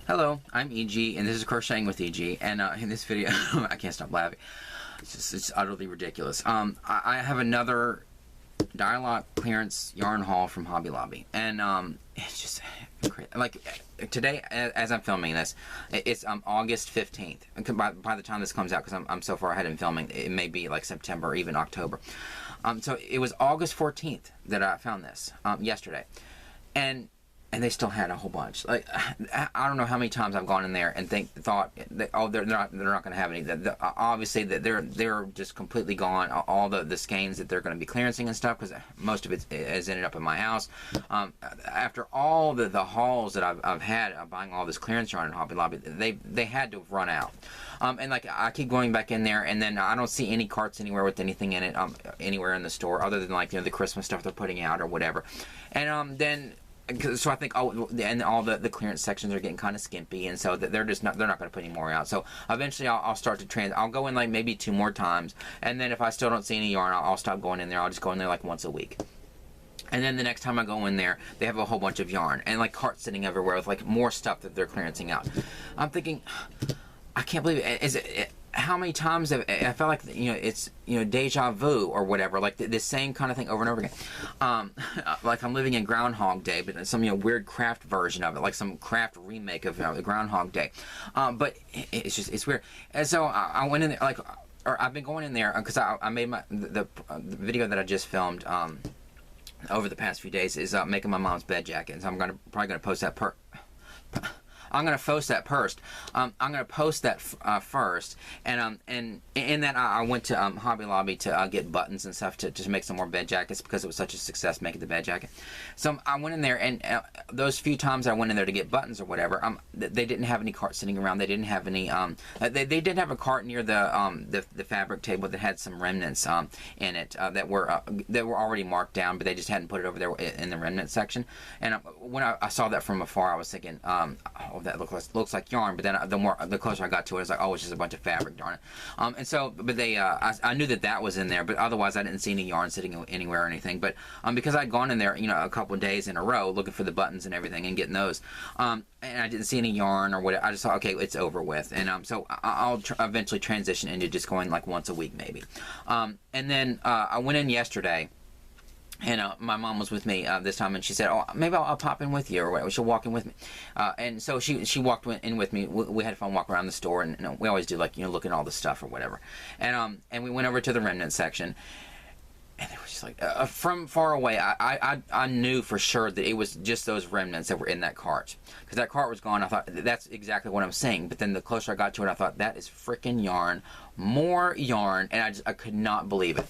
Hello, I'm EG, and this is Crocheting with EG, and in this video, I can't stop laughing. It's utterly ridiculous. I have another dialogue clearance yarn haul from Hobby Lobby, and it's just crazy. Like today, as I'm filming this, it's August 15th. By the time this comes out, because I'm so far ahead in filming, it may be like September or even October. So it was August 14th that I found this yesterday, and they still had a whole bunch. Like, I don't know how many times I've gone in there and thought that, oh, they're not going to have any. Obviously, that they're just completely gone. All the skeins that they're going to be clearancing and stuff, because most of it has ended up in my house. After all the hauls that I've had buying all this clearance yarn in Hobby Lobby, they had to have run out. And like I keep going back in there, and then I don't see any carts anywhere with anything in it anywhere in the store, other than like, you know, the Christmas stuff they're putting out or whatever. And then. So I think, oh, and all the clearance sections are getting kind of skimpy, and so they're not going to put any more out. So eventually I'll start to I'll go in like maybe 2 more times, and then if I still don't see any yarn, I'll stop going in there. I'll just go in there like once a week. And then the next time I go in there, they have a whole bunch of yarn and like carts sitting everywhere with like more stuff that they're clearancing out. I'm thinking, I can't believe it. How many times have I felt like, you know, it's, you know, deja vu or whatever, like the same kind of thing over and over again. Like I'm living in Groundhog Day, but some, you know, weird craft version of it, like some craft remake of the Groundhog Day. But it's weird. And so I went in there, like, or I've been going in there because I made the video that I just filmed over the past few days is making my mom's bed jacket. So I'm probably gonna post that I'm gonna post that first. I'm gonna post that first, and in that I went to Hobby Lobby to get buttons and stuff to make some more bed jackets because it was such a success making the bed jacket. So I went in there, and those few times I went in there to get buttons or whatever, they didn't have any carts sitting around. They didn't have any. They did have a cart near the fabric table that had some remnants in it that were already marked down, but they just hadn't put it over there in the remnant section. And when I saw that from afar, I was thinking, oh, that looks like yarn, but then the closer I got to it, I was like, oh, it's just a bunch of fabric, darn it. And so, but I knew that was in there, but otherwise I didn't see any yarn sitting anywhere or anything. But because I'd gone in there, you know, a couple of days in a row looking for the buttons and everything and getting those, and I didn't see any yarn or whatever, I just thought, okay, it's over with. And so I'll eventually transition into just going like once a week maybe. And then I went in yesterday. And my mom was with me this time, and she said, "Oh, maybe I'll pop in with you, or whatever. She'll walk in with me." And so she walked in with me. We had a fun walk around the store, and you know, we always do, like, you know, looking at all the stuff or whatever. And we went over to the remnant section, and it was just like from far away, I knew for sure that it was just those remnants that were in that cart, because that cart was gone. I thought that's exactly what I'm saying. But then the closer I got to it, I thought that is freaking yarn, more yarn, and I could not believe it.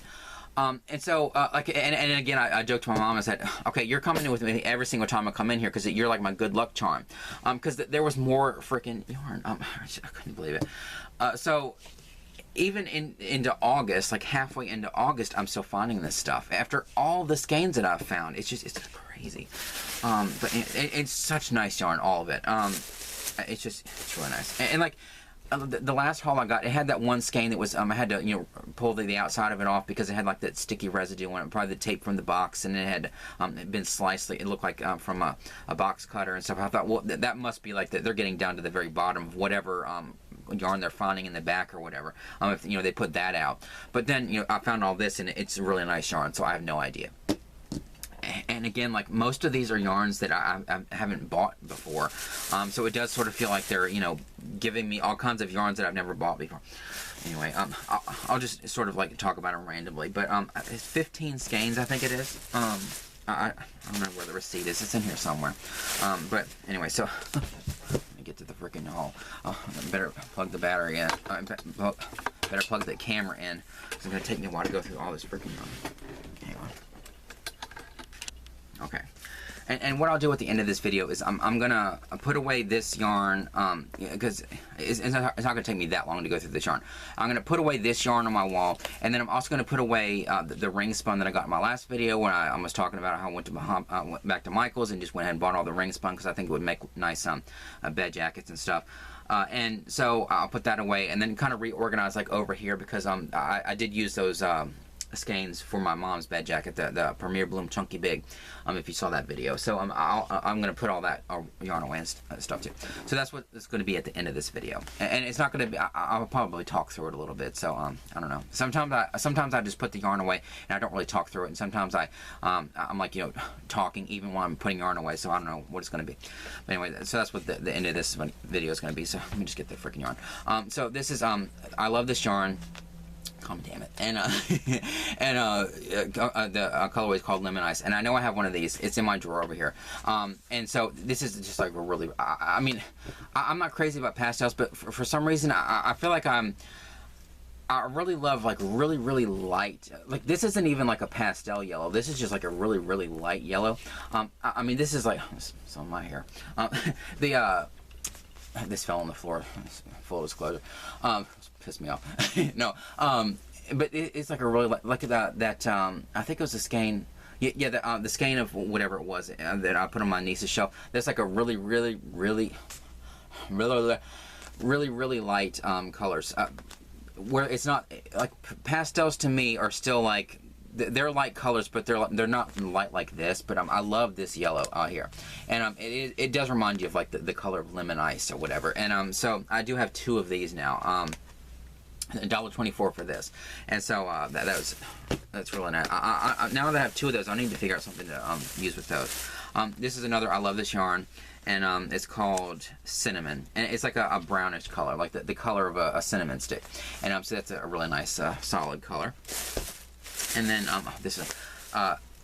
And so, like, and again, I joked to my mom and said, okay, you're coming in with me every single time I come in here because you're like my good luck charm. Because there was more freaking yarn. I couldn't believe it. So, even into August, like halfway into August, I'm still finding this stuff. After all the skeins that I've found, it's just crazy. But it's such nice yarn, all of it. It's really nice. And like, the last haul I got, it had that one skein that was, I had to, you know, pull the outside of it off because it had like that sticky residue on it, probably the tape from the box, and it had been sliced. It looked like from a box cutter and stuff. I thought, well, that must be like they're getting down to the very bottom of whatever yarn they're finding in the back or whatever. If, you know, they put that out. But then, you know, I found all this, and it's really nice yarn, so I have no idea. And again, like, most of these are yarns that I haven't bought before, so it does sort of feel like they're, you know, giving me all kinds of yarns that I've never bought before. Anyway, I'll just sort of like talk about them randomly, but it's 15 skeins, I think it is. I don't know where the receipt is. It's in here somewhere. But anyway, so let me get to the freaking haul. Oh, I better plug the battery in. Better plug the camera in. It's gonna take me a while to go through all this freaking yarn. Hang on. Okay, and what I'll do at the end of this video is I'm gonna put away this yarn, because it's not gonna take me that long to go through this yarn. I'm gonna put away this yarn on my wall, and then I'm also gonna put away the ring spun that I got in my last video when I was talking about how I went to went back to Michael's and just went ahead and bought all the ring spun because I think it would make nice bed jackets and stuff. And so I'll put that away and then kind of reorganize like over here because I did use those skeins for my mom's bed jacket, the Premier Bloom Chunky Big, if you saw that video. So I'm going to put all that yarn away and stuff too. So that's what it's going to be at the end of this video. And it's not going to be, I'll probably talk through it a little bit. So I don't know. Sometimes I just put the yarn away and I don't really talk through it. And sometimes I'm like, you know, talking even while I'm putting yarn away. So I don't know what it's going to be. But anyway, so that's what the end of this video is going to be. So let me just get the freaking yarn. So this is, I love this yarn. Damn it. And the colorway is called Lemon Ice, and I know I have one of these. It's in my drawer over here. And so this is just like a really, I mean, I'm not crazy about pastels, but for some reason I feel like I really love like really light, like this isn't even like a pastel yellow. This is just like a really light yellow. I mean, this is like, some of my hair. This fell on the floor, full disclosure. Pissed me off. No, but it's like a really like that I think it was a skein. Yeah, the skein of whatever it was that I put on my niece's shelf. That's like a really light colors. Where it's not like pastels to me are still like, they're light colors, but they're not light like this. But I love this yellow here, and it does remind you of like the color of lemon ice or whatever. And so I do have 2 of these now. $1.24 for this, and so that's really nice. Now that I have 2 of those, I need to figure out something to use with those. This is another, I love this yarn, and it's called Cinnamon, and it's like a brownish color, like the color of a cinnamon stick. And so that's a really nice solid color. And then this is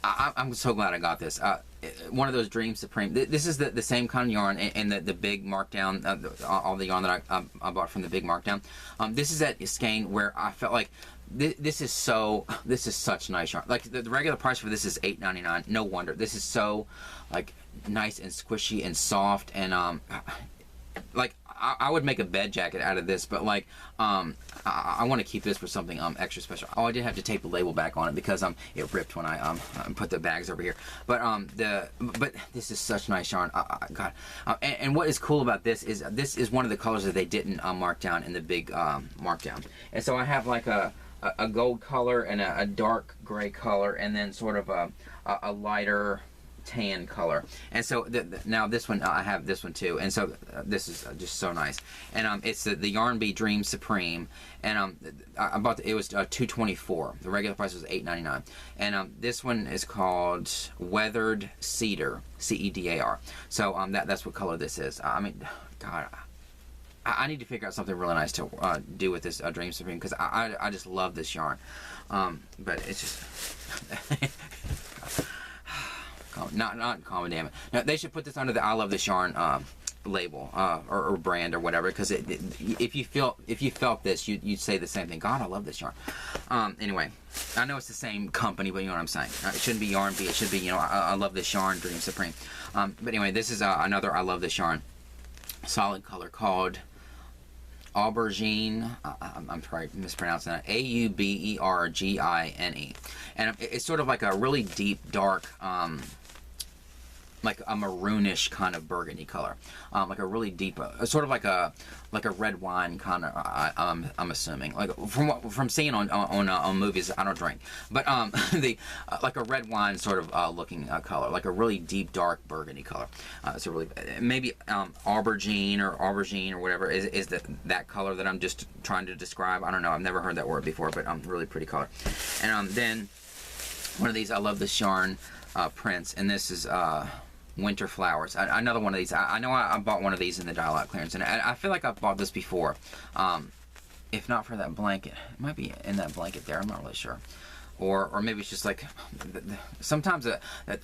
I'm so glad I got this. One of those Dream Supreme. This is the same kind of yarn, and the big markdown, all the yarn that I bought from the big markdown. This is at Skein where I felt like this is such nice yarn. Like the regular price for this is $8.99. No wonder. This is so like nice and squishy and soft, and like I would make a bed jacket out of this, but like I want to keep this for something extra special. Oh, I did have to tape the label back on it because it ripped when I put the bags over here. But but this is such nice yarn. God, and what is cool about this is one of the colors that they didn't mark down in the big markdown. And so I have like a gold color and a dark gray color, and then sort of a lighter tan color. And so now this one, I have this one too, and so this is just so nice. And it's the Yarn Bee Dream Supreme, and I bought it was $2.24. The regular price was $8.99. And this one is called Weathered Cedar, C-E-D-A-R. So that's what color this is. I mean, God, I need to figure out something really nice to do with this Dream Supreme, because I just love this yarn. But it's just not common, damn it. Now, they should put this under the I Love This Yarn label or brand or whatever, because if you felt this, you'd say the same thing. God, I love this yarn. Anyway, I know it's the same company, but you know what I'm saying. It shouldn't be Yarn Bee. It should be, you know, I Love This Yarn Dream Supreme. But anyway, this is another I Love This Yarn solid color called Aubergine. I'm probably mispronouncing that. A-U-B-E-R-G-I-N-E. And it's sort of like a really deep, dark, like a maroonish kind of burgundy color, like a really deep, sort of like a red wine kind of. I'm assuming, like from seeing on movies. I don't drink, but like a red wine sort of looking color, like a really deep, dark burgundy color. It's a really maybe aubergine or whatever is that color that I'm just trying to describe. I don't know. I've never heard that word before, but really pretty color. And then one of these, I Love This Yarn prints, and this is Winter Flowers. Another one of these. I know I bought one of these in the Dial-Out clearance, and I feel like I've bought this before. If not for that blanket, it might be in that blanket there. I'm not really sure. Or maybe it's just like sometimes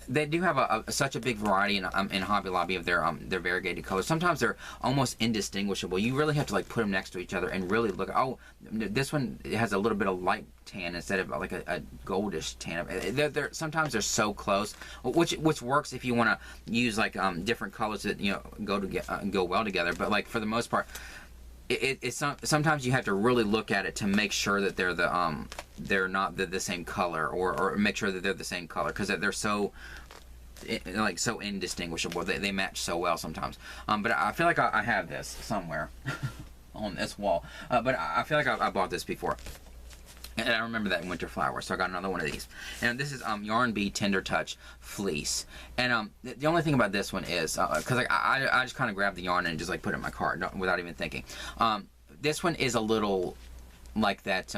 they do have such a big variety in Hobby Lobby of their variegated colors. Sometimes they're almost indistinguishable. You really have to like put them next to each other and really look. Oh, this one has a little bit of light tan instead of like a goldish tan. Sometimes they're so close, which works if you want to use like different colors that go well together. But like for the most part, sometimes you have to really look at it to make sure that they're not the same color, or make sure that they're the same color, because they're so indistinguishable. They match so well sometimes. But I feel like I have this somewhere on this wall. But I feel like I bought this before. And I remember that in Winter Flower, so I got another one of these. And this is Yarn Bee Tender Touch Fleece. And the only thing about this one is, because I just kind of grabbed the yarn and just like put it in my cart without even thinking. This one is a little like that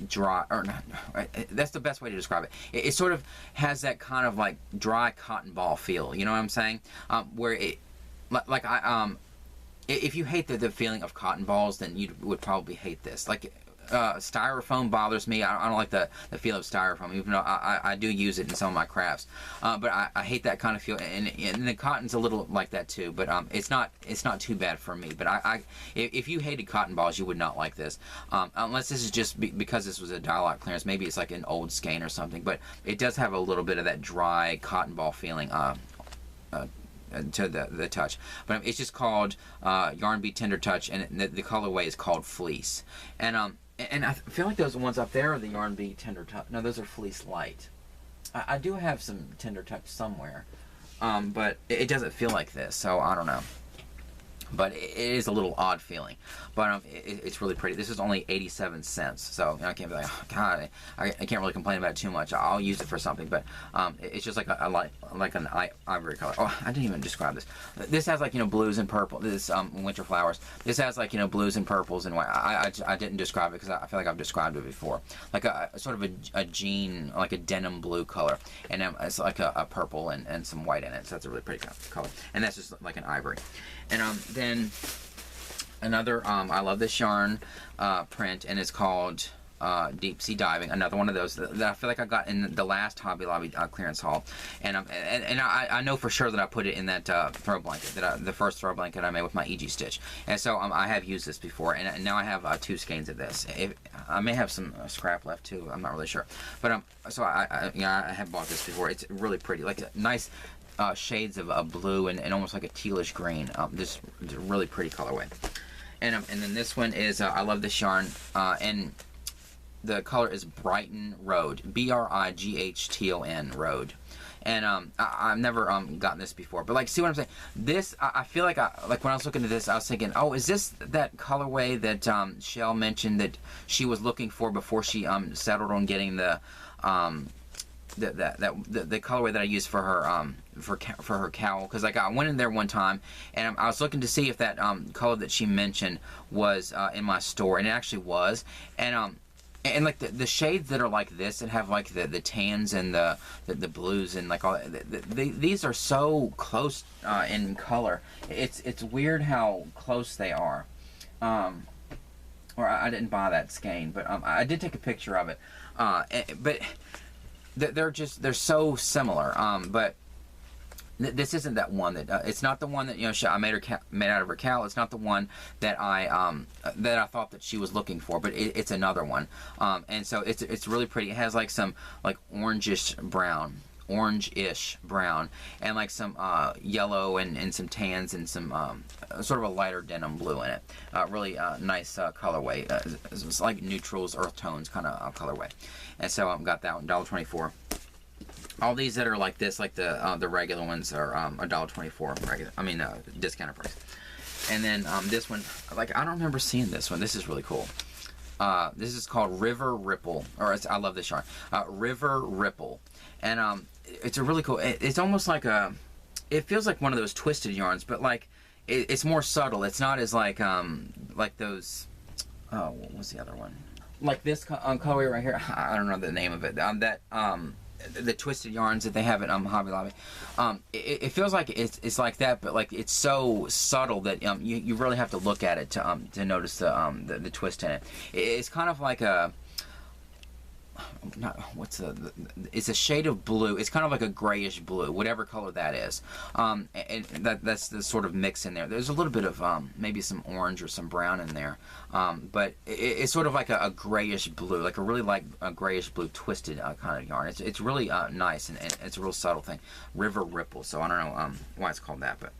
dry, or not, that's the best way to describe it. It sort of has that kind of like dry cotton ball feel, you know what I'm saying? Where it, like if you hate the feeling of cotton balls, then you would probably hate this. Like, styrofoam bothers me. I don't like the feel of styrofoam, even though I do use it in some of my crafts. But I hate that kind of feel, and the cotton's a little like that too. But it's not too bad for me. But if you hated cotton balls, you would not like this. Unless this is just because this was a dial-out clearance. Maybe it's like an old skein or something. But it does have a little bit of that dry cotton ball feeling. To the touch, but it's just called Yarn Bee Tender Touch, and the colorway is called Fleece. And I feel like those ones up there are the Yarn Bee Tender Touch. No, those are Fleece Light. I do have some Tender Touch somewhere, but it doesn't feel like this, so I don't know. But it is a little odd feeling. But it's really pretty. This is only 87 cents, so I can't be like, oh, God, I can't really complain about it too much. I'll use it for something, but it's just like like an ivory color. Oh, I didn't even describe this. This has like, you know, blues and purple. This Winter Flowers. This has like, you know, blues and purples and white. I didn't describe it because I feel like I've described it before. Like a sort of a jean, like a denim blue color, and it's like a purple and some white in it. So that's a really pretty color. And that's just like an ivory. And then another, I love this yarn print, and it's called Deep Sea Diving. Another one of those that I feel like I got in the last Hobby Lobby clearance haul, and I know for sure that I put it in that throw blanket, the first throw blanket I made with my EG stitch. And so I have used this before, and now I have 2 skeins of this. I may have some scrap left too. I'm not really sure, but so I have bought this before. It's really pretty, like a nice. Shades of blue and almost like a tealish green. Just a really pretty colorway. And then this one is, I love this yarn, and the color is Brighton Road, Brightton Road. And I've never gotten this before, but like, see what I'm saying? This, I feel like like when I was looking at this, I was thinking, oh, is this that colorway that Shell mentioned that she was looking for before she settled on getting the colorway that I used for her for her cowl? Because like I went in there one time and I was looking to see if that color that she mentioned was in my store, and it actually was. And like the shades that are like this, that have like the tans and the blues and like all these are so close in color. It's weird how close they are. Or I didn't buy that skein, but I did take a picture of it. But they're so similar. But this isn't that one that it's not the one that, you know, I made out of her cowl. It's not the one that I thought that she was looking for, but it's another one. And so it's really pretty. It has like some like orange-ish brown, and like some yellow and some tans and some sort of a lighter denim blue in it. Really nice colorway. It's like neutrals, earth tones kind of colorway. And so got that one, $1.24. All these that are like this, like the regular ones, are $1.24 regular. I mean, discounted price. And then this one, like, I don't remember seeing this one. This is really cool. This is called River Ripple, or I love this yarn, River Ripple, and it's a really cool. It's almost like it feels like one of those twisted yarns, but like it's more subtle. It's not as like those. Oh, what was the other one? Like this colorway right here. I don't know the name of it. The twisted yarns that they have at Hobby Lobby. It feels like it's like that, but like it's so subtle that you really have to look at it to notice the twist in it. It's kind of like a it's a shade of blue. It's kind of like a grayish blue, whatever color that is. And that's the sort of mix in there. There's a little bit of maybe some orange or some brown in there, but it's sort of like a grayish blue, like a really like a grayish blue twisted kind of yarn. It's really nice, and it's a real subtle thing. River Ripple. So I don't know why it's called that, but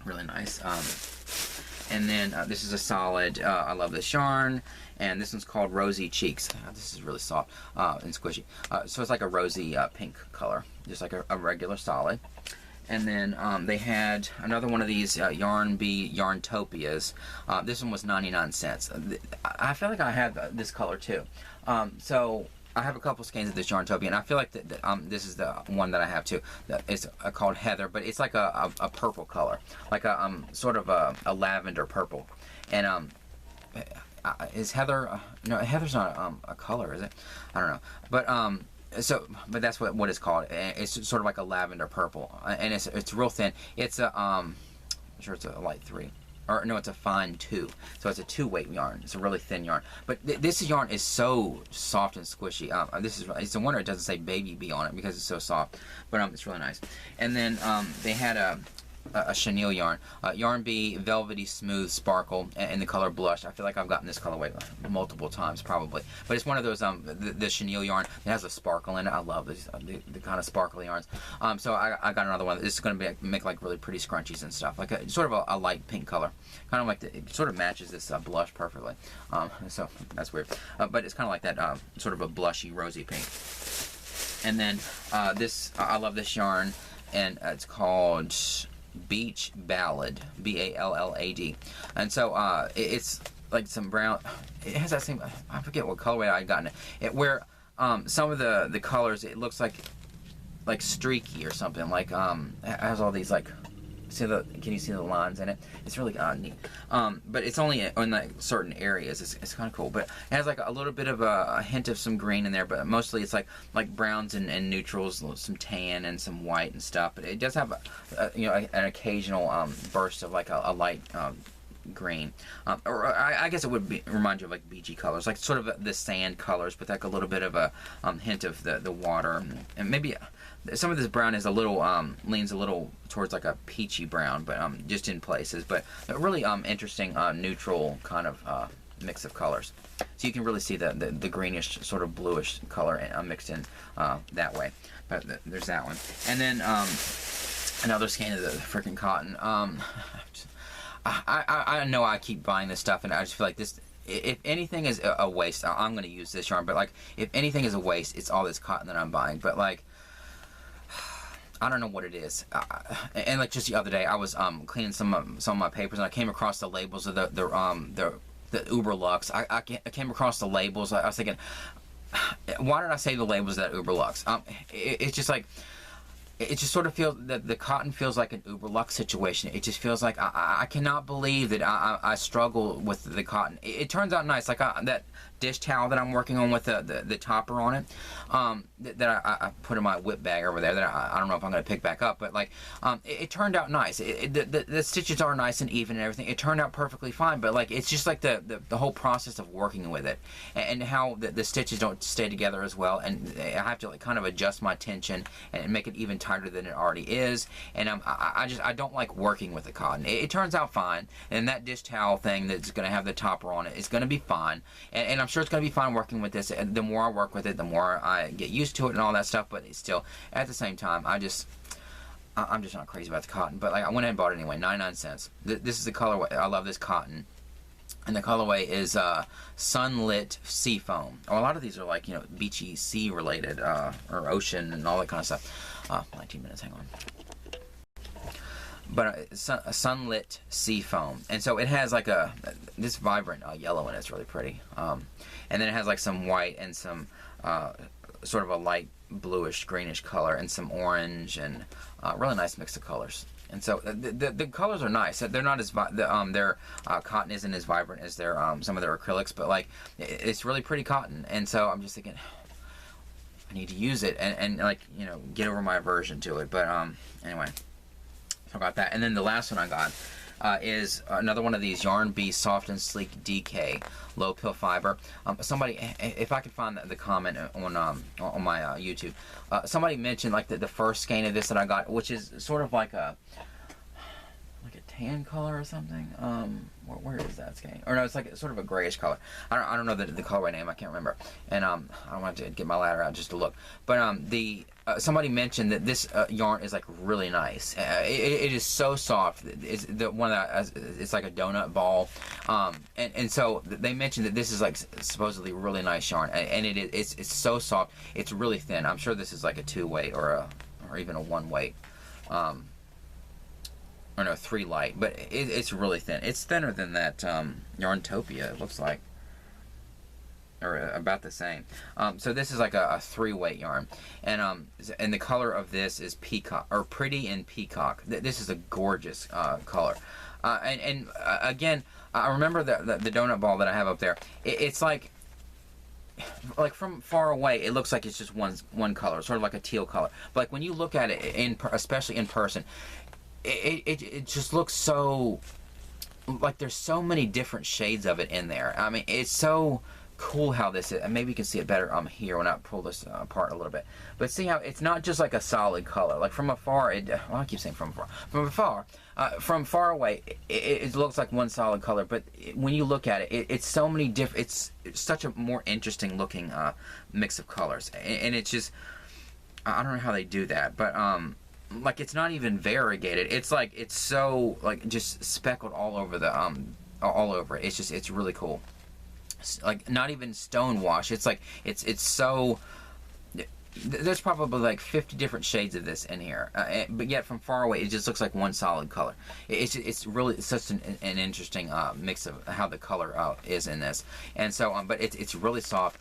really nice. And then this is a solid. I love this yarn. And this one's called Rosy Cheeks. This is really soft and squishy. So it's like a rosy pink color, just like a regular solid. And then they had another one of these Yarn Bee Yarntopias. This one was 99 cents. I feel like I have this color too. So I have a couple skeins of this Yarntopia, and I feel like this is the one that I have too. It's called Heather, but it's like a purple color, like a sort of a lavender purple. And is Heather? No, Heather's not a color, is it? I don't know. But but that's what it's called. It's sort of like a lavender purple, and it's real thin. It's I'm sure it's a light 3. Or no, it's a fine 2. So it's a 2-weight yarn. It's a really thin yarn. But this yarn is so soft and squishy. It's a wonder it doesn't say Baby Bee on it because it's so soft. But it's really nice. And then they had a chenille yarn. Yarn Bee Velvety Smooth Sparkle in the color Blush. I feel like I've gotten this colorway multiple times probably. But it's one of those, the chenille yarn that has a sparkle in it. I love this, the kind of sparkly yarns. So I got another one. This is going to make like really pretty scrunchies and stuff. Like sort of a light pink color. Kind of like, it sort of matches this blush perfectly. So that's weird. But it's kind of like that sort of a blushy rosy pink. And then I love this yarn, and it's called Beach Ballad, B-A-L-L-A-D. And so it's like some brown, it has that same, I forget what colorway I got in it, where some of the colors, it looks like streaky or something, like it has all these like, can you see the lines in it? It's really neat. But it's only in like certain areas. It's kind of cool. But it has like a little bit of a hint of some green in there, but mostly it's like browns and neutrals, some tan and some white and stuff. But it does have an occasional burst of like a light green, or I guess it would remind you of like beachy colors, like sort of the sand colors, but like a little bit of a hint of the water, and maybe some of this brown is a little leans a little towards like a peachy brown, but just in places. But a really interesting neutral kind of mix of colors. So you can really see the greenish sort of bluish color mixed in that way. But there's that one, and then another skein of the freaking cotton. I know I keep buying this stuff, and I just feel like this, if anything is a waste, I'm going to use this yarn, but like, if anything is a waste, it's all this cotton that I'm buying. But like, I don't know what it is. And like just the other day, I was cleaning some of my papers, and I came across the labels of the Uber Lux. I came across the labels. I was thinking, why did I say the labels of that Uber Lux? It's just like, it just sort of feels that the cotton feels like an Uber Lux situation. It just feels like I cannot believe that I struggle with the cotton. It turns out nice, like that dish towel that I'm working on with the topper on it, that I put in my whip bag over there, that I don't know if I'm going to pick back up, but like it turned out nice. The stitches are nice and even and everything. It turned out perfectly fine, but like it's just like the whole process of working with it, and how the stitches don't stay together as well, and I have to like kind of adjust my tension and make it even tighter than it already is, and I don't like working with the cotton. It turns out fine, and that dish towel thing that's going to have the topper on it is going to be fine, and I'm sure it's going to be fine working with this. And the more I work with it, the more I get used to it and all that stuff. But it's still, at the same time, I'm just not crazy about the cotton. But like, I went ahead and bought it anyway, 99 cents. This is the colorway. I love this cotton. And the colorway is Sunlit Sea Foam. Oh, a lot of these are like, beachy sea related, or ocean and all that kind of stuff. 19 minutes, hang on. But a Sunlit Sea Foam. And so it has like this vibrant yellow in it. It's really pretty. And then it has like some white and some sort of a light bluish greenish color and some orange, and really nice mix of colors. And so the colors are nice. They're not as their cotton isn't as vibrant as their some of their acrylics, but like it's really pretty cotton. And so I'm just thinking, I need to use it and like get over my aversion to it. But anyway, so I got that. And then the last one I got is another one of these Yarn Bee Soft and Sleek DK low pill fiber. Somebody, if I could find the comment on my YouTube, somebody mentioned like the first skein of this that I got, which is sort of like a tan color or something. Where is that skein? Or no, it's like sort of a grayish color. I don't know the colorway name. I can't remember. And I don't want to get my ladder out just to look. But somebody mentioned that this yarn is like really nice. It is so soft. It's the one that it's like a donut ball. And so they mentioned that this is like supposedly really nice yarn, and it's so soft. It's really thin. I'm sure this is like a 2-weight or even a 1-weight. or no, 3 light, but it's really thin. It's thinner than that Yarntopia, it looks like, or about the same. So this is like a 3 weight yarn, and the color of this is peacock, or pretty in peacock. This is a gorgeous color, and again, I remember the donut ball that I have up there. It's like from far away, it looks like it's just one color, sort of like a teal color. But like when you look at it especially in person, it just looks so like there's so many different shades of it in there. I mean, it's so cool how this is. And maybe you can see it better here when I pull this apart a little bit. But see how it's not just like a solid color. Like from afar, I keep saying from afar. From far away, it looks like one solid color. But when you look at it, it's so many different. It's such a more interesting looking mix of colors, and it's just I don't know how they do that, but like it's not even variegated. It's like it's so like just speckled all over the all over it. It's really cool. Like not even stone wash. It's like it's so. There's probably like 50 different shades of this in here, but yet from far away it just looks like one solid color. It's really such an interesting mix of how the color is in this, and so but it's really soft.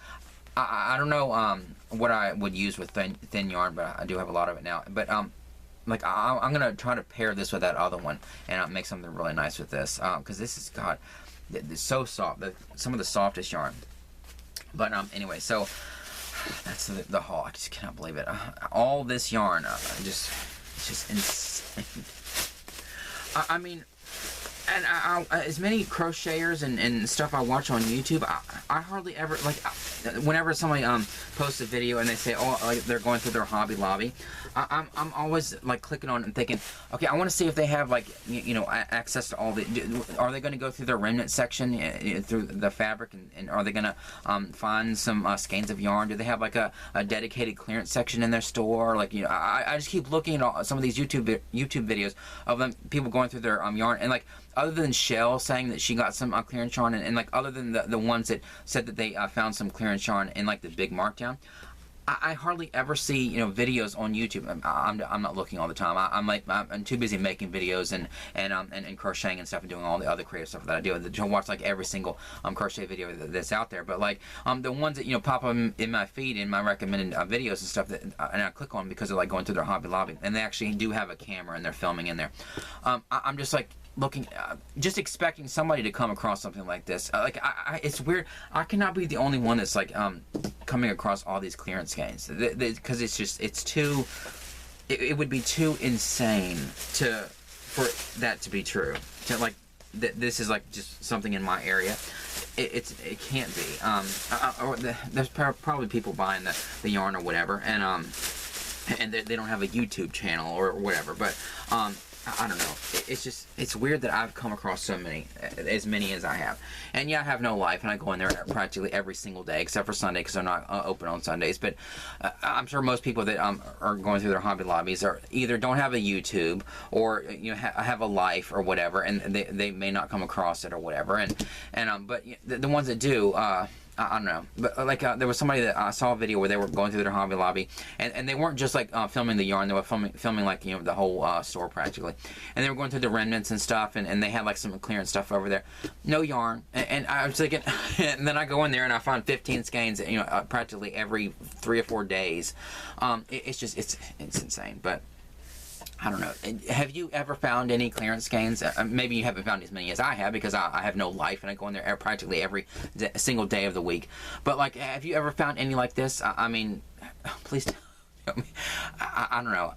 I don't know what I would use with thin yarn, but I do have a lot of it now. But like I'm gonna try to pair this with that other one and make something really nice with this because this is it's so soft. Some of the softest yarn. But anyway, so that's the haul. I just cannot believe it. All this yarn, it's just insane. I mean, and as many crocheters and stuff I watch on YouTube, I hardly ever like. Whenever somebody posts a video and they say, oh, like they're going through their Hobby Lobby, I'm always like clicking on it and thinking, okay, I want to see if they have like you know access to all the. Are they going to go through their remnant section through the fabric, and are they going to find some skeins of yarn? Do they have like a dedicated clearance section in their store? Like you know, I just keep looking at some of these YouTube videos of them people going through their yarn, and like other than Shell saying that she got some clearance yarn, and like other than the ones that said that they found some clearance yarn in like the big markdown, I hardly ever see videos on YouTube. I'm not looking all the time. I'm too busy making videos and crocheting and stuff and doing all the other creative stuff that I do to watch like every single crochet video that's out there. But like the ones that pop up in my feed in my recommended videos and stuff that and I click on because they're like going through their Hobby Lobby and they actually do have a camera and they're filming in there. I'm just like looking, just expecting somebody to come across something like this. It's weird. I cannot be the only one that's like coming across all these clearance skeins because it's too. It would be too insane for that to be true. To like this is like just something in my area. It can't be. There's probably people buying the yarn or whatever, and they don't have a YouTube channel or whatever, but I don't know. It's weird that I've come across as many as I have. And yeah, I have no life, and I go in there practically every single day, except for Sunday, because they're not open on Sundays. But I'm sure most people that are going through their Hobby Lobbies are either don't have a YouTube or have a life or whatever, and they may not come across it or whatever. But the ones that do. I don't know, but like there was somebody that I saw a video where they were going through their Hobby Lobby, and they weren't just like filming the yarn; they were filming like the whole store practically, and they were going through the remnants and stuff, and they had like some clearance stuff over there, no yarn, and I was thinking, and then I go in there and I find 15 skeins, practically every 3 or 4 days. It's insane, but. I don't know. Have you ever found any clearance skeins? Maybe you haven't found as many as I have because I have no life and I go in there practically every single day of the week. But like, have you ever found any like this? I mean, please tell me. I don't know.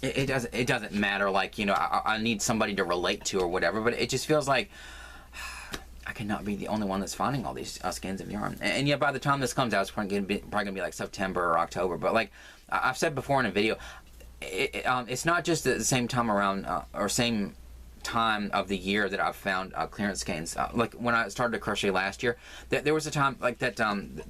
It doesn't matter. Like I need somebody to relate to or whatever. But it just feels like I cannot be the only one that's finding all these skeins of yarn. And yeah, by the time this comes out, it's probably gonna be like September or October. But like I've said before in a video. It's not just at the same time around or same time of the year that I've found clearance skeins. Like when I started to crochet last year, there was a time like that.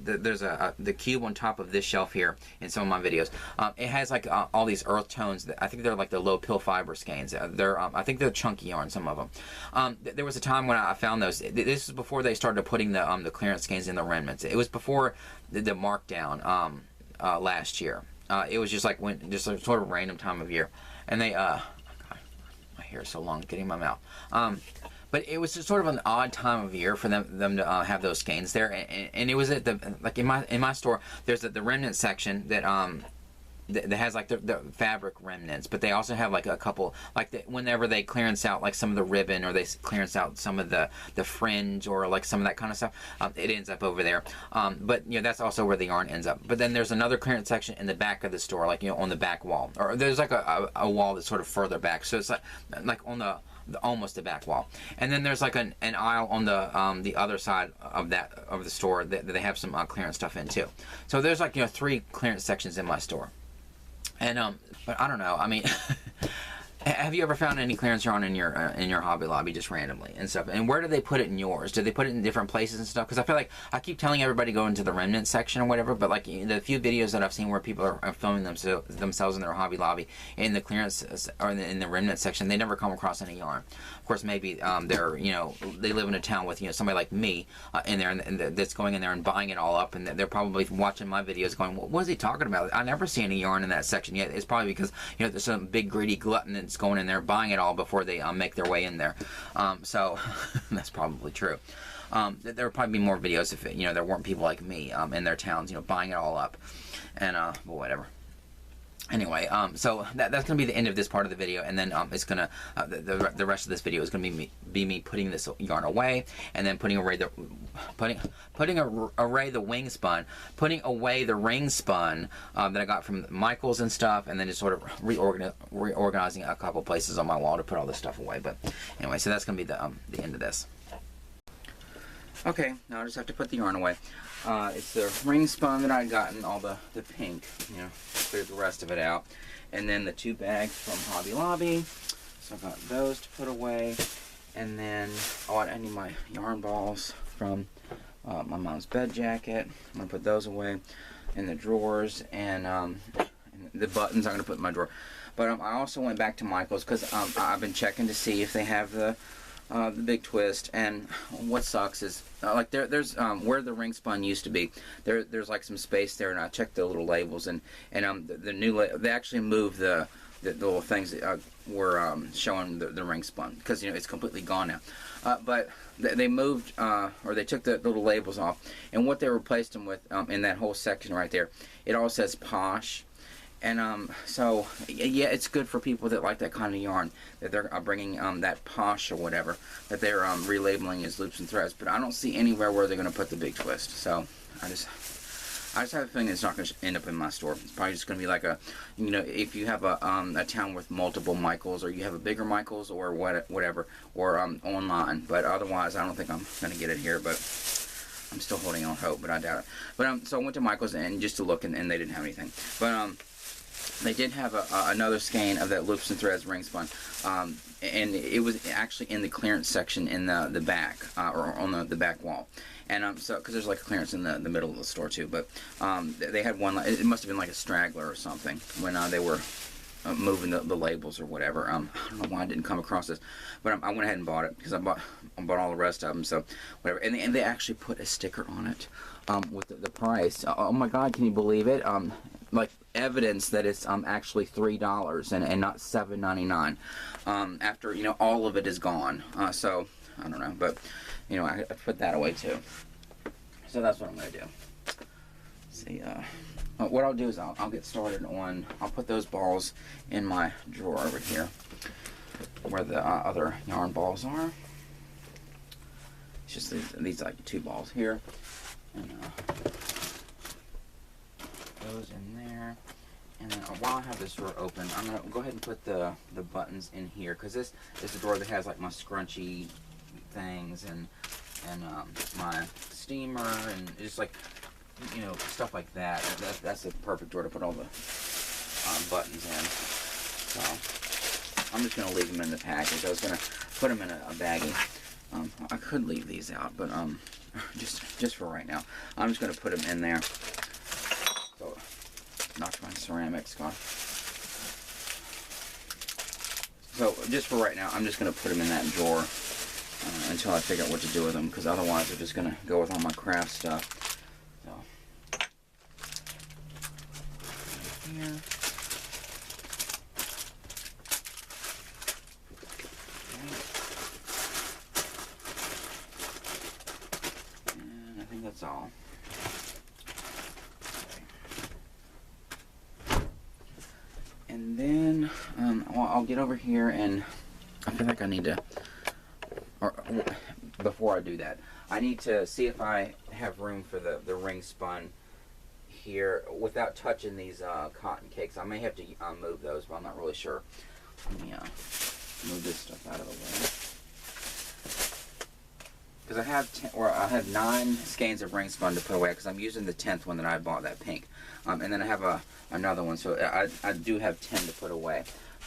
There's the cube on top of this shelf here in some of my videos. It has like all these earth tones. I think they're like the low pill fiber skeins. I think they're chunky yarn. Some of them. There was a time when I found those. This was before they started putting the clearance skeins in the remnants. It was before the markdown last year. It was just like just a sort of random time of year, and they God, my hair is so long getting in my mouth. But it was just sort of an odd time of year for them to have those Skeins there, and it was at the, like in my store, there's the remnant section that that has like the fabric remnants, but they also have like a couple, like whenever they clearance out like some of the ribbon, or they clearance out some of the fringe, or like some of that kind of stuff, it ends up over there. But you know, that's also where the yarn ends up. But then there's another clearance section in the back of the store, like, you know, on the back wall, or there's like a wall that's sort of further back, so it's like on the almost the back wall. And then there's like an aisle on the other side of the store that they have some clearance stuff in too. So there's like, you know, 3 clearance sections in my store. And but I don't know, I mean, have you ever found any clearance yarn in your Hobby Lobby just randomly and stuff? And where do they put it in yours? Do they put it in different places and stuff? Because I feel like I keep telling everybody to go into the remnant section or whatever, but like the few videos that I've seen where people are filming themselves in their Hobby Lobby in the clearance or in the remnant section, they never come across any yarn. Of course, maybe they're, you know, they live in a town with, you know, somebody like me in there, and that's going in there and buying it all up, and they're probably watching my videos going, what is he talking about? I never see any yarn in that section yet. It's probably because, you know, there's some big greedy glutton that's going in there buying it all before they make their way in there. So that's probably true. There would probably be more videos if, you know, there weren't people like me in their towns, you know, buying it all up, and well, whatever. Anyway, so that's going to be the end of this part of the video, and then it's going to, the rest of this video is going to be me putting this yarn away, and then putting away the wing spun, putting away the ring spun that I got from Michaels and stuff, and then just sort of reorganizing a couple places on my wall to put all this stuff away. But anyway, so that's going to be the end of this. Okay, now I just have to put the yarn away. It's the ring spun that I gotten, all the pink, you know, cleared the rest of it out. And then the 2 bags from Hobby Lobby. So I got those to put away. And then, oh, I need my yarn balls from my mom's bed jacket. I'm going to put those away in the drawers. And the buttons I'm going to put in my drawer. But I also went back to Michael's because I've been checking to see if they have the big twist. And what sucks is like there's where the ring spun used to be, there's like some space there, and I checked the little labels, and the new they actually moved the little things that were showing the ring spun, because, you know, it's completely gone now. But they moved or they took the little labels off, and what they replaced them with in that whole section right there, it all says Posh. And so, yeah, it's good for people that like that kind of yarn, that they're bringing that Posh or whatever, that they're relabeling as loops and threads. But I don't see anywhere where they're going to put the big twist. So I just have a feeling it's not going to end up in my store. It's probably just going to be like a, you know, if you have a town with multiple Michaels, or you have a bigger Michaels, or whatever, or online. But otherwise, I don't think I'm going to get it here. But I'm still holding on hope, but I doubt it. But so I went to Michael's and just to look, and they didn't have anything. But they did have another skein of that loops and threads ring spun, and it was actually in the clearance section in the back, or on the back wall. And so, because there's like a clearance in the middle of the store too, but they had one, it must have been like a straggler or something when they were moving the labels or whatever. I don't know why I didn't come across this, but I went ahead and bought it because I bought all the rest of them. So whatever, and they actually put a sticker on it with the price. Oh my God, can you believe it? Like evidence that it's actually $3 and not $7.99 after, you know, all of it is gone. So I don't know, but you know, I put that away too. So that's what I'm gonna do. See, what I'll do is I'll get started on, I'll put those balls in my drawer over here where the other yarn balls are. It's just these like 2 balls here, and those in there. And then while I have this drawer open, I'm gonna go ahead and put the buttons in here, because this is the drawer that has like my scrunchy things and my steamer and just like, you know, stuff like that. That's the perfect drawer to put all the buttons in. So I'm just gonna leave them in the package. I was gonna put them in a baggie. I could leave these out, but just for right now, I'm just gonna put them in there. So knocked my ceramics off. So just for right now, I'm just gonna put them in that drawer until I figure out what to do with them, because otherwise they're just gonna go with all my craft stuff. So here. that's all. And then I'll get over here, and I feel like I need to, or before I do that, I need to see if I have room for the ring spun here without touching these cotton cakes. I may have to move those, but I'm not really sure. Let me move this stuff out of the way. Because I have 9 skeins of ring spun to put away, because I'm using the 10th one that I bought, that pink. And then I have another one, so I do have 10 to put away.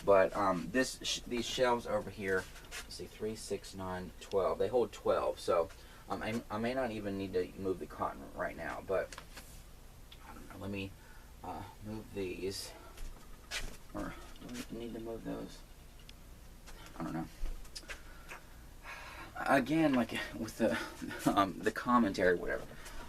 But these shelves over here, let's see, 3, 6, 9, 12. They hold 12, so I may not even need to move the cotton right now. But I don't know. Let me move these, or do I need to move those? I don't know. Again, like with the commentary, whatever.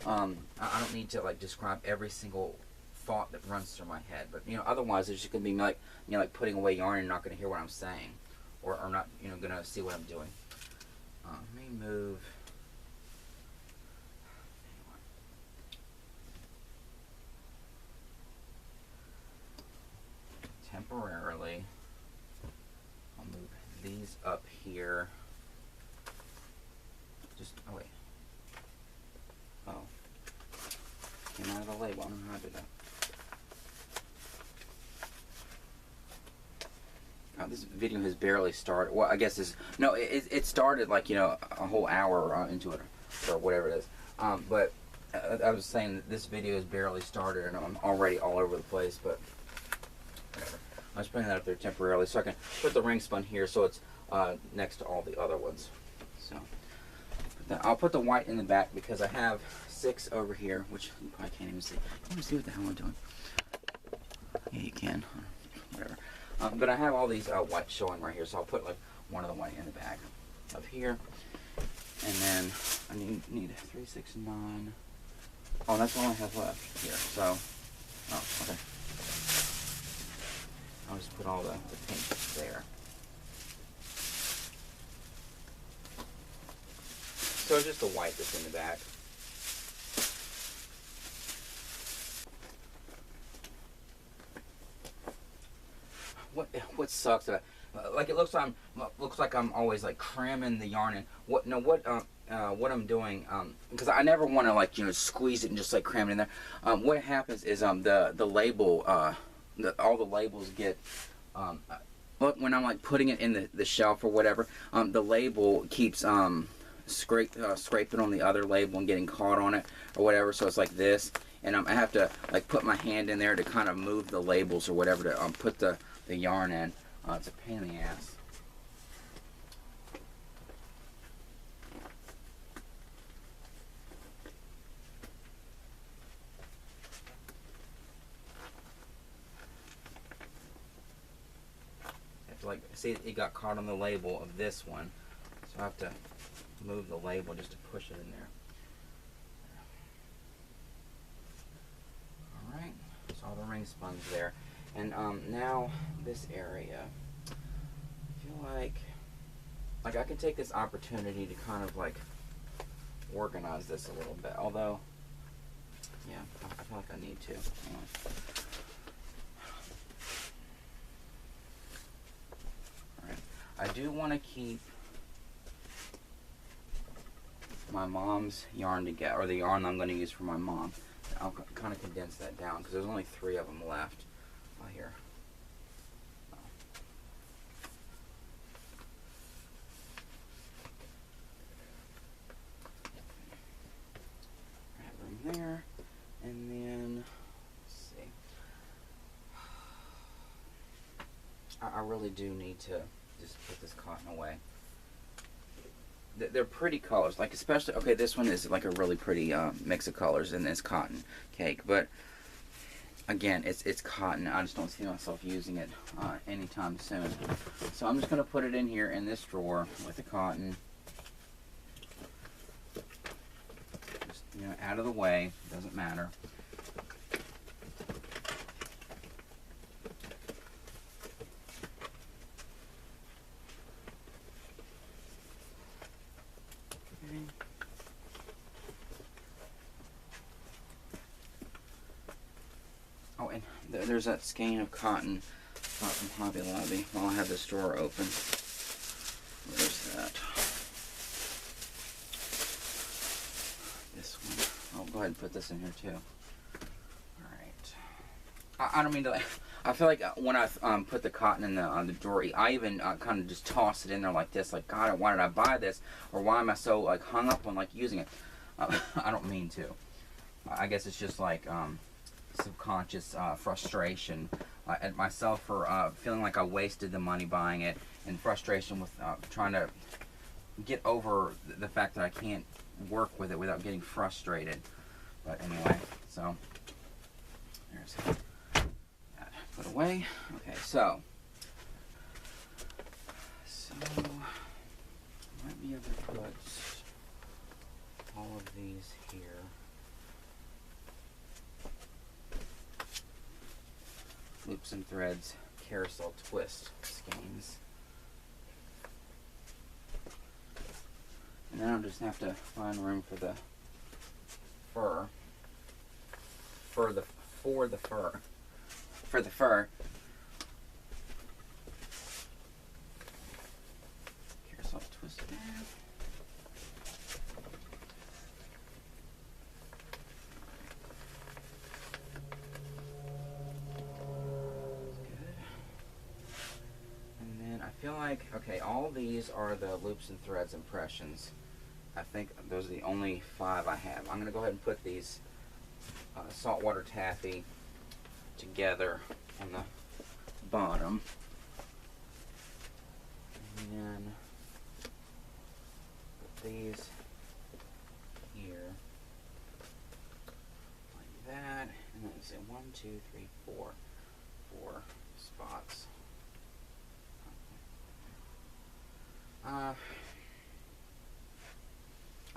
I don't need to like describe every single thought that runs through my head, but otherwise it's just gonna be like like putting away yarn and not gonna hear what I'm saying, or not gonna see what I'm doing. Let me move. Temporarily, I'll move these up here. Oh wait. Oh. Came out of the label. I don't know how to do that. This video has barely started. Well, I guess it started like a whole hour into it, or whatever it is. But I was saying that this video has barely started, and I'm already all over the place. But whatever. I'm just putting that up there temporarily so I can put the ring spun here, so it's next to all the other ones. So I'll put the white in the back because I have 6 over here, which you probably can't even see. Can you see what the hell I'm doing? Yeah, you can. Whatever. But I have all these white showing right here, so I'll put like one of the white in the back up here. And then I need 3, 6, 9. Oh, that's all I have left here. So, oh, okay. I'll just put all the pink there. So just the white that's in the back. What sucks about like it looks like I'm always like cramming the yarn in. What I'm doing because I never want to like squeeze it and just like cram it in there. What happens is the label all the labels get when I'm like putting it in the shelf or whatever, the label keeps scraping on the other label and getting caught on it or whatever, so it's like this, and I have to like put my hand in there to kind of move the labels or whatever to put the yarn in. It's a pain in the ass. Like, see, it got caught on the label of this one, so I have to move the label just to push it in there. Alright, so all the ring spun's there. And now this area, I feel like I can take this opportunity to kind of like organize this a little bit, although, yeah, I feel like I need to. I do want to keep my mom's yarn together, or the yarn I'm going to use for my mom. I'll kind of condense that down because there's only 3 of them left here. I have room there, and then let's see. I really do need to just put this cotton away. They're pretty colors, like especially, okay, this one is like a really pretty mix of colors, and it's cotton cake, but again, it's cotton. I just don't see myself using it anytime soon. So I'm just going to put it in here in this drawer with the cotton. Just, out of the way, doesn't matter. there's that skein of cotton from Hobby Lobby while I have this drawer open. Where's that? This one. I'll go ahead and put this in here too. Alright. I don't mean to... I feel like when I put the cotton in the drawer, I even kind of just toss it in there like this. Like, God, why did I buy this? Or why am I so like hung up on like using it? I don't mean to. I guess it's just like subconscious frustration at myself for feeling like I wasted the money buying it, and frustration with trying to get over the fact that I can't work with it without getting frustrated. But anyway, so there's that. Put away. Okay, so might be able to put all of these here. Loops and threads, carousel twist skeins. And then I'll just have to find room for the fur. For the fur. Carousel twist there. I feel like, okay, all these are the loops and threads impressions. I think those are the only 5 I have. I'm going to go ahead and put these saltwater taffy together on the bottom. And then put these here. Like that. And then let's see, 1, 2, 3, 4. 4 spots.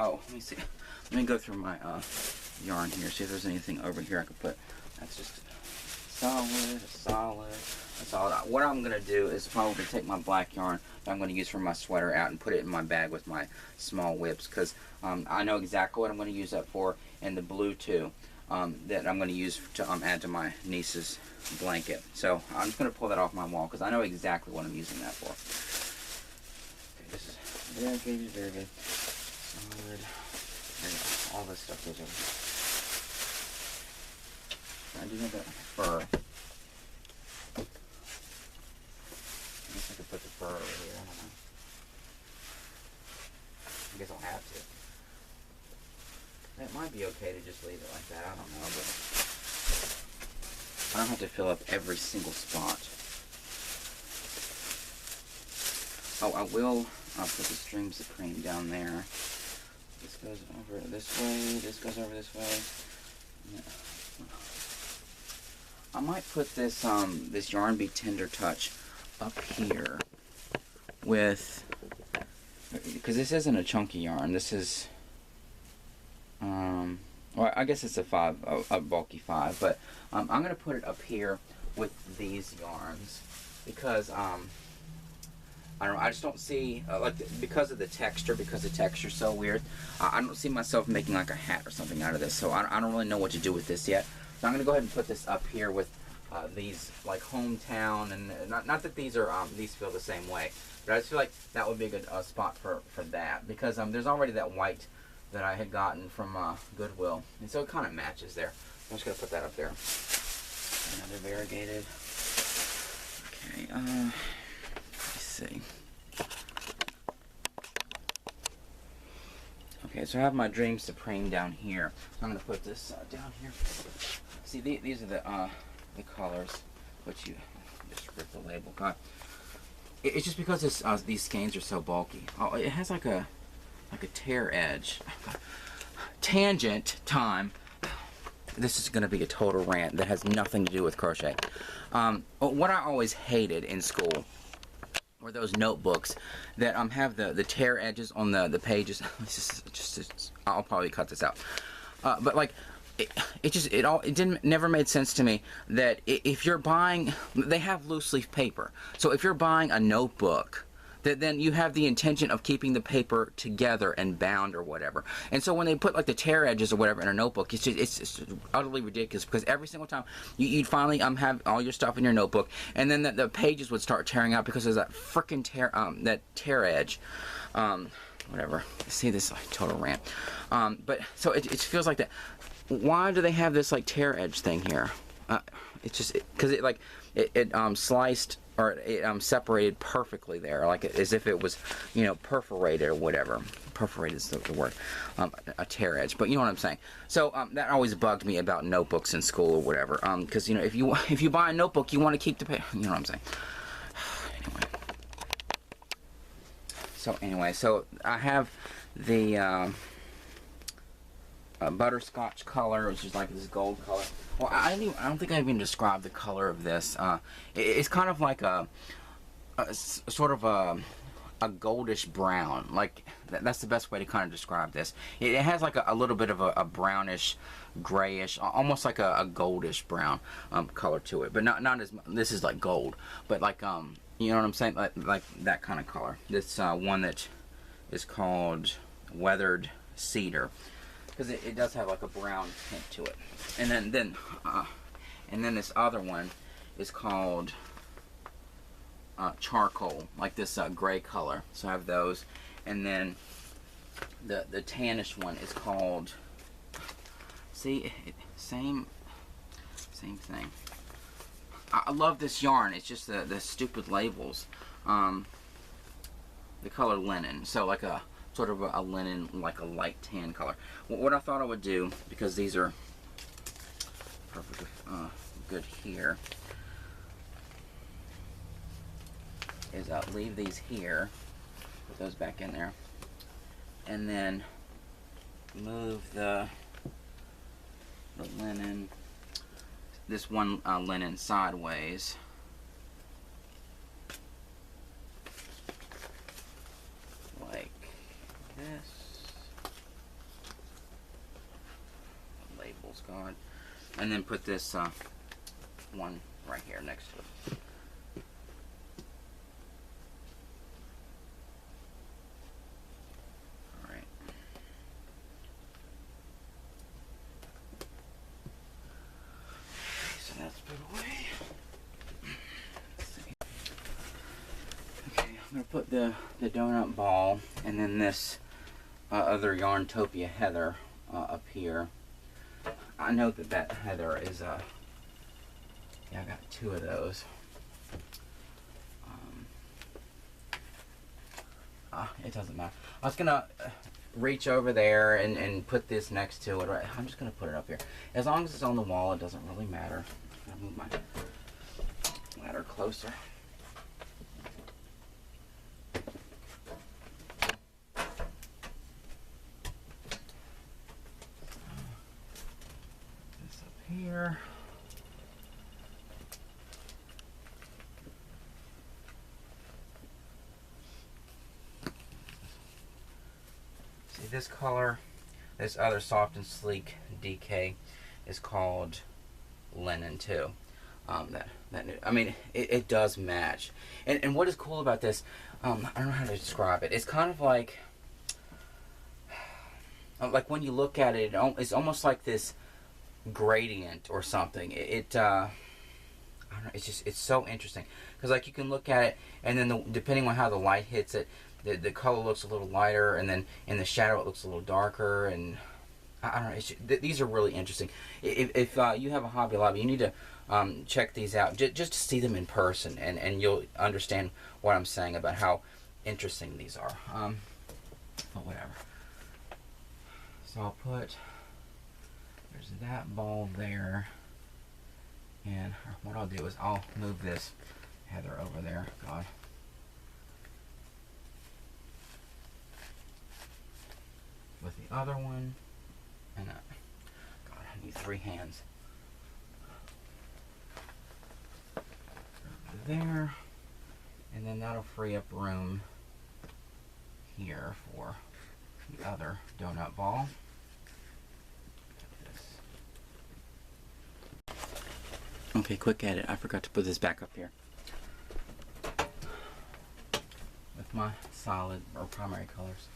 Oh, let me see. Let me go through my yarn here, see if there's anything over here I could put. That's just solid. What I'm going to do is probably take my black yarn that I'm going to use for my sweater out and put it in my bag with my small whips, because I know exactly what I'm going to use that for, and the blue too, that I'm going to use to add to my niece's blanket. So I'm just going to pull that off my wall, because I know exactly what I'm using that for. This is variegated, very good. Solid. There you go. All this stuff goes over. I do have that fur. I guess I could put the fur over here. I don't know. I guess I'll have to. It might be okay to just leave it like that. I don't know, but I don't have to fill up every single spot. Oh, I will put the Stream Supreme down there. This goes over this way, this goes over this way. Yeah. I might put this this Yarn Bee Tender Touch up here with, because this isn't a chunky yarn. This is, well, I guess it's a bulky 5, but I'm going to put it up here with these yarns because I don't know, I just don't see, because of the texture, because the texture's so weird, I don't see myself making like a hat or something out of this, so I don't really know what to do with this yet. So I'm going to go ahead and put this up here with these, like, Hometown, and not that these are, these feel the same way, but I just feel like that would be a good spot for that, because there's already that white that I had gotten from Goodwill, and so it kind of matches there. I'm just going to put that up there. Another variegated. Okay, see. Okay, so I have my Dream Supreme down here. So I'm going to put this down here. See, these are the colors, which you just rip the label. God, it's just because these skeins are so bulky. Oh, it has like a tear edge. Tangent time. This is going to be a total rant that has nothing to do with crochet. What I always hated in school or those notebooks that have the tear edges on the pages. I'll probably cut this out. But like, it never made sense to me that if you're buying, they have loose leaf paper. So if you're buying a notebook that then you have the intention of keeping the paper together and bound or whatever. And so when they put like the tear edges or whatever in a notebook, it's just utterly ridiculous, because every single time you'd finally have all your stuff in your notebook, and then the pages would start tearing out because there's that freaking tear edge. Whatever. See, this is like total rant. But so it feels like that. Why do they have this like tear edge thing here? It's just because it sliced, or it separated perfectly there, like as if it was, you know, perforated or whatever. Perforated is the word, a tear edge. But you know what I'm saying. So that always bugged me about notebooks in school or whatever. Because you know, if you buy a notebook, you want to keep the paper. You know what I'm saying. Anyway, so I have the butterscotch color, which is like this gold color. Well, I don't think I even described the color of this. It's kind of like a sort of a goldish brown. Like that's the best way to kind of describe this. It has like a little bit of a brownish, grayish, almost like a goldish brown color to it. But not as, this is like gold, but like you know what I'm saying? Like that kind of color. This one that is called Weathered Cedar, because it does have like a brown tint to it. And then this other one is called Charcoal, like this gray color. So I have those. And then the tannish one is called, see, same thing. I love this yarn. It's just the stupid labels. The color linen. So like a sort of a linen, like a light tan color. What I thought I would do, because these are perfectly good here, is leave these here, put those back in there, and then move the linen, this one linen sideways, like this. The label's gone. And then put this one right here next to it. Alright. So that's put away. Let's see. Okay, I'm going to put the donut ball and then this other Yarntopia heather up here. I know that heather is yeah, I got 2 of those. It doesn't matter. I was gonna reach over there and put this next to it. Right, I'm just gonna put it up here. As long as it's on the wall, it doesn't really matter. I'm gonna move my ladder closer. Here. See, this color, this other soft and sleek DK is called linen too. I mean, it does match. And what is cool about this, I don't know how to describe it. It's kind of like when you look at it, it's almost like this gradient or something. I don't know, it's so interesting, because like you can look at it, and then depending on how the light hits it, the color looks a little lighter, and then in the shadow it looks a little darker, and I don't know, these are really interesting. If you have a Hobby Lobby, you need to check these out just to see them in person, and you'll understand what I'm saying about how interesting these are. But whatever. So I'll put, there's that ball there, and what I'll do is I'll move this heather over there. God. With the other one, and God, I need 3 hands. There, and then that'll free up room here for the other donut ball. Okay, quick edit. I forgot to put this back up here. With my solid or primary colors.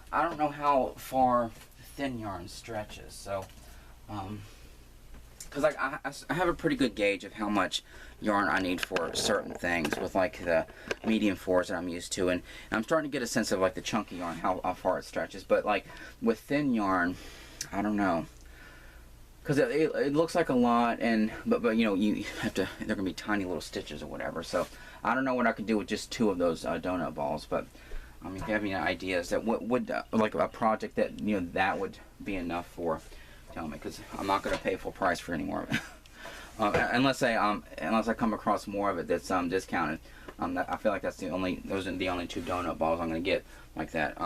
I don't know how far thin yarn stretches, so because like I have a pretty good gauge of how much yarn I need for certain things with like the medium fours that I'm used to, and I'm starting to get a sense of like the chunky yarn, how far it stretches. But like with thin yarn, I don't know, because it looks like a lot, and but you know, you have to, they're gonna be tiny little stitches or whatever. So I don't know what I could do with just 2 of those donut balls, but if you have any ideas that would like a project that, you know, that would be enough for, tell me, because I'm not going to pay full price for any more of it. unless I come across more of it that's discounted. I feel like those are the only 2 donut balls I'm going to get like that.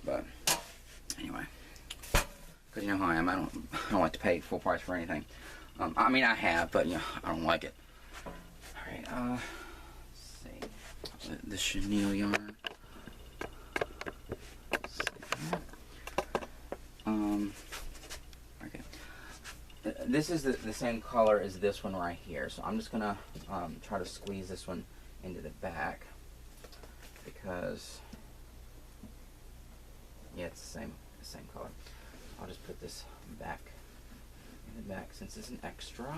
But anyway, because you know how I am, I don't like to pay full price for anything. I mean, I have, but you know, I don't like it. All right, let's see, the chenille yarn. Okay. This is the same color as this one right here, so I'm just gonna try to squeeze this one into the back because yeah, it's the same color. I'll just put this back in the back since it's an extra.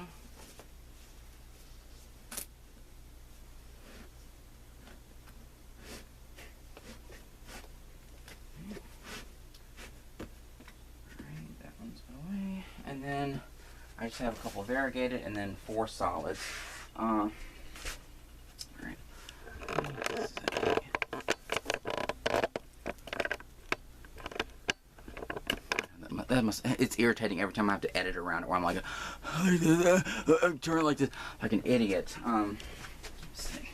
And then I just have a couple of variegated and then 4 solids. All right. It's irritating every time I have to edit around it where I'm like, I'm turning like this, like an idiot. Let's see.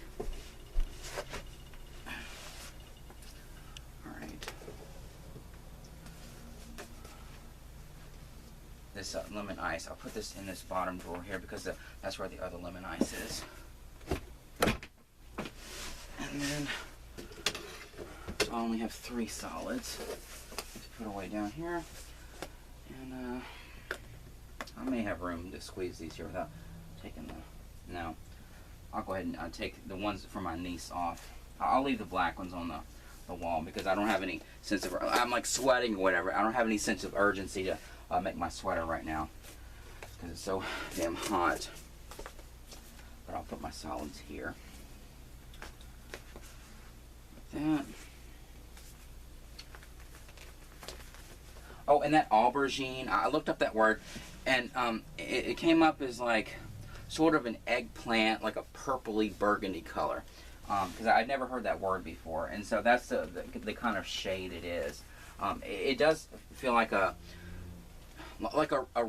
This lemon ice. I'll put this in this bottom drawer here because that's where the other lemon ice is. And then I only have 3 solids to put away down here. And I may have room to squeeze these here without taking the... No. I'll go ahead and take the ones for my niece off. I'll leave the black ones on the wall because I don't have any sense of... I'm like sweating or whatever. I don't have any sense of urgency to make my sweater right now because it's so damn hot. But I'll put my solids here. Like that. Oh, and that aubergine, I looked up that word, and it came up as like sort of an eggplant, like a purpley burgundy color, because I'd never heard that word before, and so that's the kind of shade it is. It does feel like a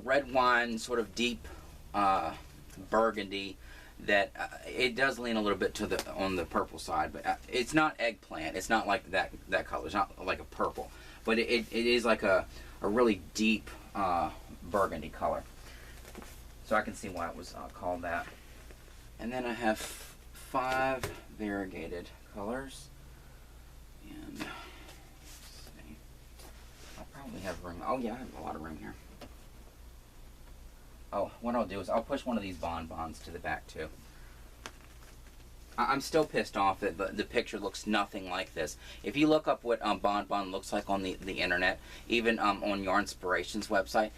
red wine, sort of deep burgundy. That it does lean a little bit to on the purple side, but it's not eggplant. It's not like that color. It's not like a purple, but it is like a really deep burgundy color. So I can see why it was called that. And then I have 5 variegated colors, and let's see. I'll probably have room. Oh yeah, I have a lot of room here. Oh, what I'll do is I'll push one of these bonbons to the back too. I'm still pissed off that the picture looks nothing like this. If you look up what bonbon looks like on the internet, even on Yarnspiration's website,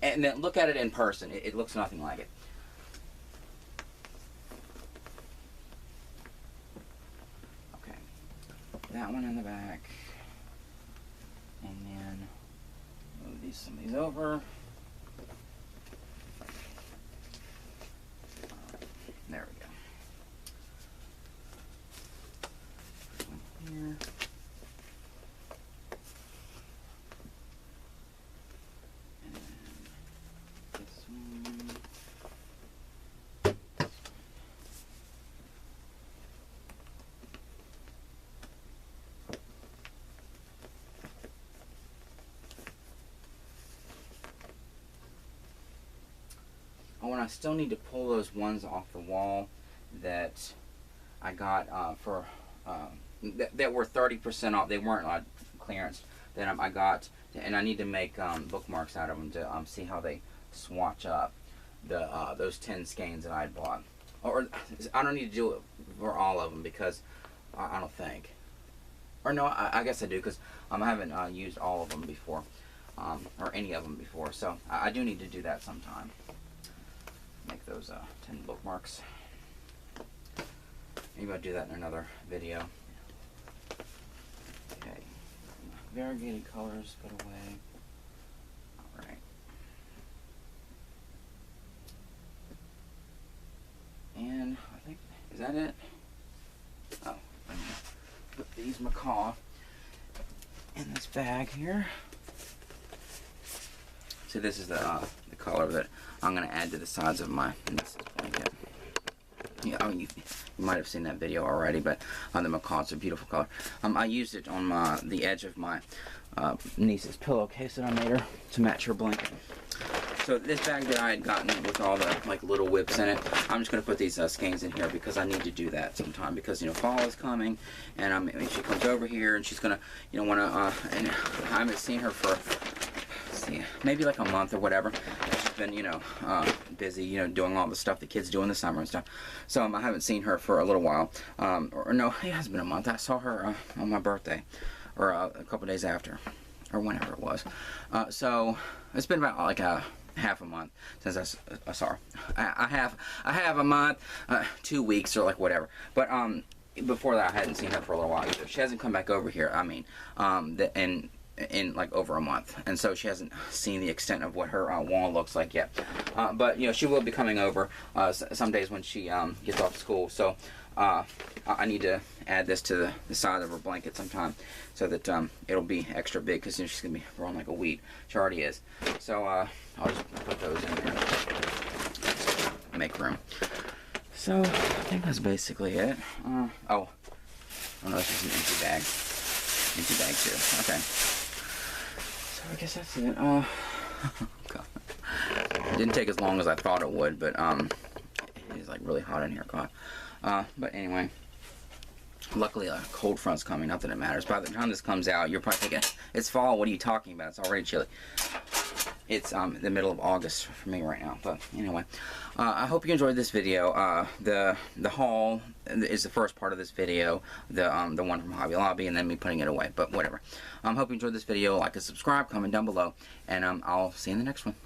and then look at it in person, it looks nothing like it. Okay, that one in the back, and then move some of these over. There we go. One here. And this one. I still need to pull those ones off the wall that I got that were 30% off. They weren't clearance. That I got, and I need to make bookmarks out of them to see how they swatch up those 10 skeins that I had bought. Or I don't need to do it for all of them because I don't think. Or no, I guess I do because I haven't used all of them before, or any of them before. So I do need to do that sometime. Make those 10 bookmarks. Maybe I'll do that in another video. Okay, variegated colors put away. All right. And I think, is that it? Oh, let me put these macaw in this bag here. So this is the color that I'm going to add to the sides of my niece's blanket. Yeah, I mean, you might have seen that video already, but the macaw is a beautiful color. I used it on the edge of my niece's pillowcase that I made her to match her blanket. So this bag that I had gotten with all the like little whips in it, I'm just going to put these skeins in here because I need to do that sometime because, you know, fall is coming, and I mean, she comes over here and she's going to, you know, want to, and I haven't seen her for, maybe like a month or whatever. She's been, you know, busy, you know, doing all the stuff the kids do in the summer and stuff. So I haven't seen her for a little while. Or no, it has been a month. I saw her on my birthday, or a couple days after, or whenever it was. So it's been about like half a month since I saw her. I have a month, 2 weeks or like whatever. But before that, I hadn't seen her for a little while either. She hasn't come back over here. I mean, in like over a month, and so she hasn't seen the extent of what her wall looks like yet. But you know, she will be coming over some days when she gets off school. So I need to add this to the side of her blanket sometime so that it'll be extra big because, you know, she's gonna be growing like a weed. She already is. So I'll just put those in there, make room. So I think that's basically it. Oh no, this is an empty bag. Empty bag too. Okay. So I guess that's it. God. It didn't take as long as I thought it would, but it's like really hot in here, God. But anyway, luckily a cold front's coming. Not that it matters. By the time this comes out, you're probably thinking, it's fall. What are you talking about? It's already chilly. It's the middle of August for me right now. But anyway, I hope you enjoyed this video. The haul is the first part of this video, the one from Hobby Lobby, and then me putting it away. But whatever. Hope you enjoyed this video. Like and subscribe, comment down below, and I'll see you in the next one.